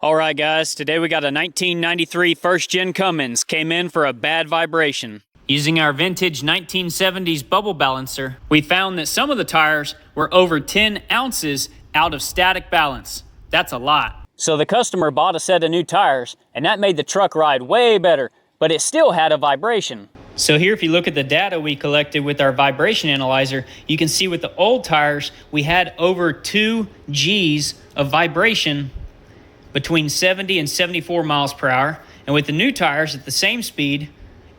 All right, guys, today we got a 1993 first-gen Cummins, came in for a bad vibration. Using our vintage 1970s bubble balancer, we found that some of the tires were over 10 ounces out of static balance. That's a lot. So the customer bought a set of new tires, and that made the truck ride way better, but it still had a vibration. So here, if you look at the data we collected with our vibration analyzer, you can see with the old tires, we had over 2 G's of vibration between 70 and 74 miles per hour. And with the new tires at the same speed,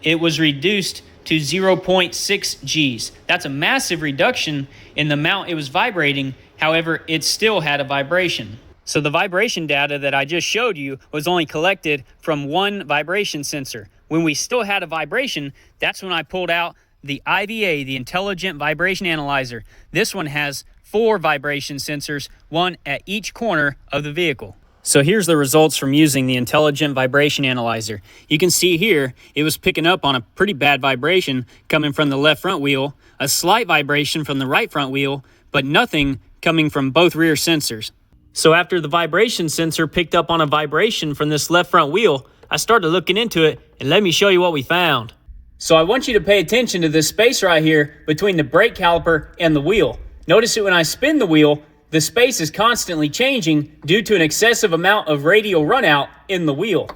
it was reduced to 0.6 G's. That's a massive reduction in the amount it was vibrating. However, it still had a vibration. So the vibration data that I just showed you was only collected from one vibration sensor. When we still had a vibration, that's when I pulled out the IVA, the Intelligent Vibration Analyzer. This one has 4 vibration sensors, one at each corner of the vehicle. So here's the results from using the Intelligent Vibration Analyzer. You can see here, it was picking up on a pretty bad vibration coming from the left front wheel, a slight vibration from the right front wheel, but nothing coming from both rear sensors. So after the vibration sensor picked up on a vibration from this left front wheel, I started looking into it, and let me show you what we found. So I want you to pay attention to this space right here between the brake caliper and the wheel. Notice that when I spin the wheel, the space is constantly changing due to an excessive amount of radial runout in the wheel.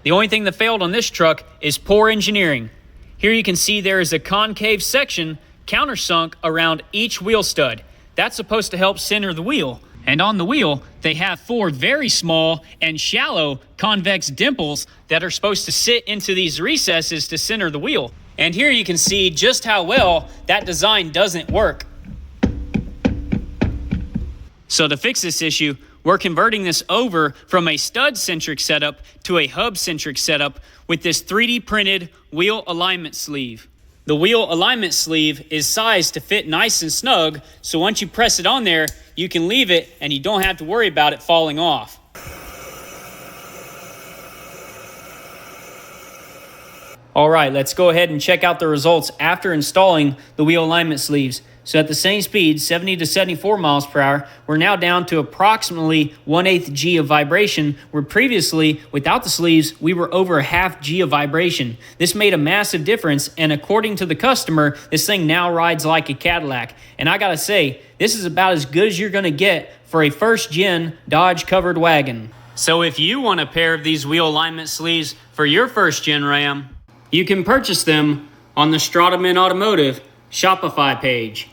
The only thing that failed on this truck is poor engineering. Here you can see there is a concave section countersunk around each wheel stud. That's supposed to help center the wheel. And on the wheel, they have 4 very small and shallow convex dimples that are supposed to sit into these recesses to center the wheel. And here you can see just how well that design doesn't work. So to fix this issue, we're converting this over from a stud-centric setup to a hub-centric setup with this 3D printed wheel alignment sleeve. The wheel alignment sleeve is sized to fit nice and snug, so once you press it on there, you can leave it and you don't have to worry about it falling off. All right, let's go ahead and check out the results after installing the wheel alignment sleeves. So at the same speed, 70 to 74 miles per hour, we're now down to approximately 1/8 G of vibration, where previously, without the sleeves, we were over 1/2 G of vibration. This made a massive difference, and according to the customer, this thing now rides like a Cadillac. And I gotta say, this is about as good as you're gonna get for a first-gen Dodge covered wagon. So if you want a pair of these wheel alignment sleeves for your first-gen Ram, you can purchase them on the Strataman Automotive Shopify page.